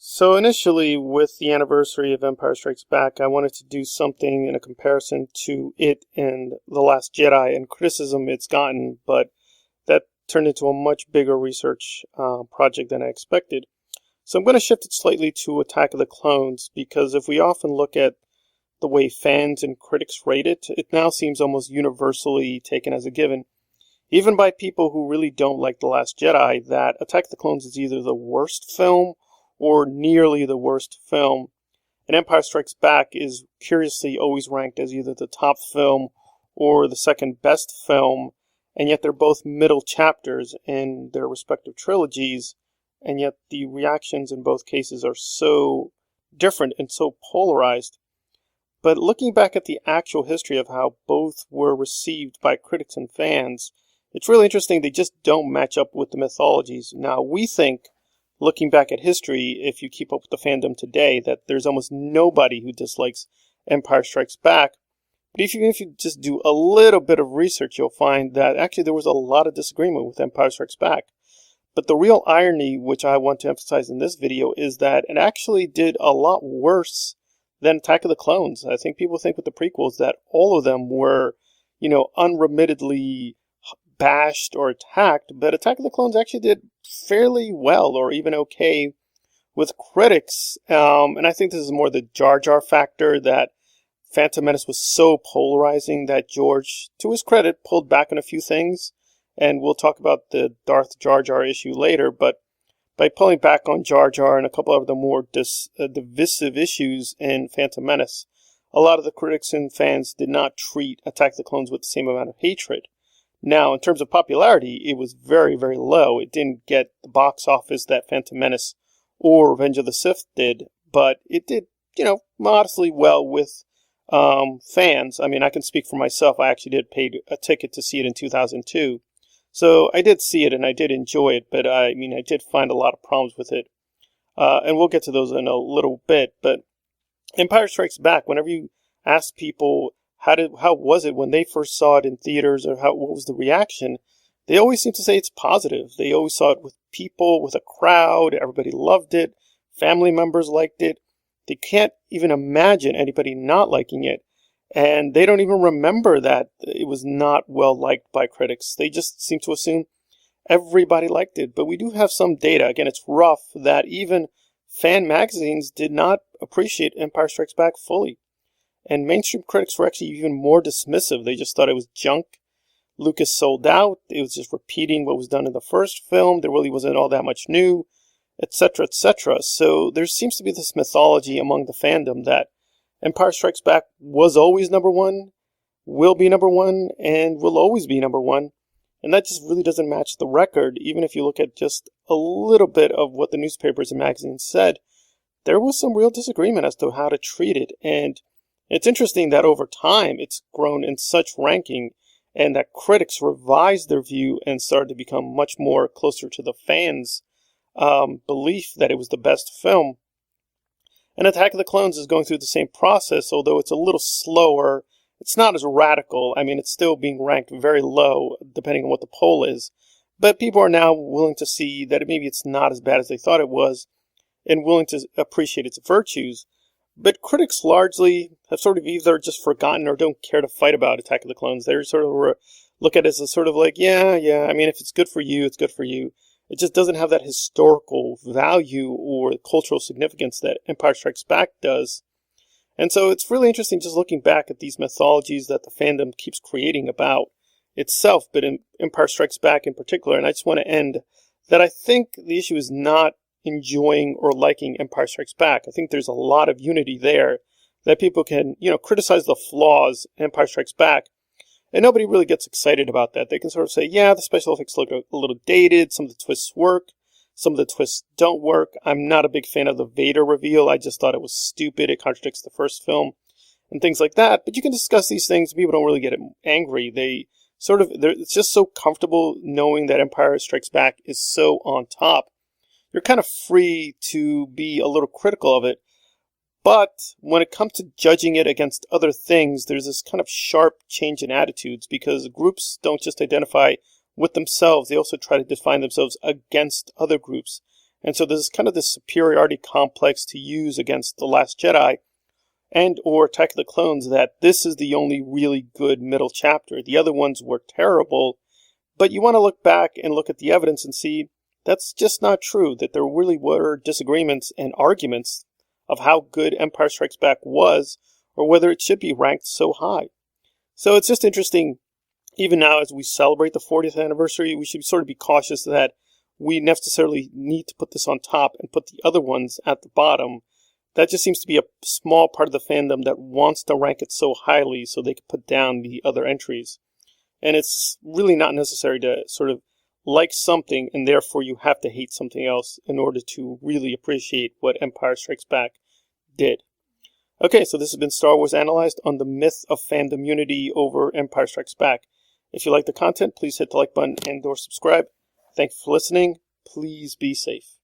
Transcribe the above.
So initially, with the anniversary of Empire Strikes Back, I wanted to do something in a comparison to it and The Last Jedi and criticism it's gotten, but that turned into a much bigger research project than I expected. So I'm going to shift it slightly to Attack of the Clones, because if we often look at the way fans and critics rate it, it now seems almost universally taken as a given, even by people who really don't like The Last Jedi, that Attack of the Clones is either the worst film or nearly the worst film. And Empire Strikes Back is curiously always ranked as either the top film or the second best film, and yet they're both middle chapters in their respective trilogies, and yet the reactions in both cases are so different and so polarized. But looking back at the actual history of how both were received by critics and fans, it's really interesting. They just don't match up with the mythologies. Now, we think, looking back at history, if you keep up with the fandom today, that there's almost nobody who dislikes Empire Strikes Back. But if you just do a little bit of research, you'll find that actually there was a lot of disagreement with Empire Strikes Back. But the real irony, which I want to emphasize in this video, is that it actually did a lot worse than Attack of the Clones. I think people think with the prequels that all of them were, unremittedly bashed or attacked, but Attack of the Clones actually did fairly well, or even okay, with critics. And I think this is more the Jar Jar factor, that Phantom Menace was so polarizing that George, to his credit, pulled back on a few things. And we'll talk about the Darth Jar Jar issue later, but by pulling back on Jar Jar and a couple of the more divisive issues in Phantom Menace, a lot of the critics and fans did not treat Attack of the Clones with the same amount of hatred. Now, in terms of popularity, it was very, very low. It didn't get the box office that Phantom Menace or Revenge of the Sith did, but it did, modestly well with fans. I mean, I can speak for myself. I actually did pay a ticket to see it in 2002. So I did see it and I did enjoy it, but I did find a lot of problems with it. And we'll get to those in a little bit. But Empire Strikes Back, whenever you ask people, how was it when they first saw it in theaters, or what was the reaction, they always seem to say it's positive. They always saw it with people, with a crowd, everybody loved it, family members liked it. They can't even imagine anybody not liking it, and they don't even remember that it was not well liked by critics. They just seem to assume everybody liked it. But we do have some data, again it's rough, that even fan magazines did not appreciate Empire Strikes Back fully. And mainstream critics were actually even more dismissive. They just thought it was junk. Lucas sold out. It was just repeating what was done in the first film. There really wasn't all that much new, etc., etc. So there seems to be this mythology among the fandom that Empire Strikes Back was always number one, will be number one, and will always be number one. And that just really doesn't match the record. Even if you look at just a little bit of what the newspapers and magazines said, there was some real disagreement as to how to treat it. And it's interesting that over time it's grown in such ranking, and that critics revised their view and started to become much more closer to the fans' belief that it was the best film. And Attack of the Clones is going through the same process, although it's a little slower. It's not as radical. I mean, it's still being ranked very low, depending on what the poll is. But people are now willing to see that maybe it's not as bad as they thought it was, and willing to appreciate its virtues. But critics largely have sort of either just forgotten or don't care to fight about Attack of the Clones. They sort of look at it as a sort of like, yeah, I mean, if it's good for you, it's good for you. It just doesn't have that historical value or cultural significance that Empire Strikes Back does. And so it's really interesting just looking back at these mythologies that the fandom keeps creating about itself, but in Empire Strikes Back in particular. And I just want to end that I think the issue is not enjoying or liking Empire Strikes Back. I think there's a lot of unity there, that people can, criticize the flaws in Empire Strikes Back, and nobody really gets excited about that. They can sort of say, yeah, the special effects look a little dated, some of the twists work, some of the twists don't work. I'm not a big fan of the Vader reveal. I just thought it was stupid. It contradicts the first film and things like that. But you can discuss these things. People don't really get angry. It's just so comfortable knowing that Empire Strikes Back is so on top. You're kind of free to be a little critical of it. But when it comes to judging it against other things, there's this kind of sharp change in attitudes, because groups don't just identify with themselves. They also try to define themselves against other groups. And so there's kind of this superiority complex to use against The Last Jedi and or Attack of the Clones, that this is the only really good middle chapter. The other ones were terrible, but you want to look back and look at the evidence and see that's just not true, that there really were disagreements and arguments of how good Empire Strikes Back was, or whether it should be ranked so high. So it's just interesting, even now as we celebrate the 40th anniversary, we should sort of be cautious that we necessarily need to put this on top and put the other ones at the bottom. That just seems to be a small part of the fandom that wants to rank it so highly so they can put down the other entries. And it's really not necessary to sort of like something and therefore you have to hate something else in order to really appreciate what Empire Strikes Back did. Okay, so this has been Star Wars Analyzed on the myth of fandom unity over Empire Strikes Back. If you like the content, please hit the like button and or subscribe. Thank you for listening. Please be safe.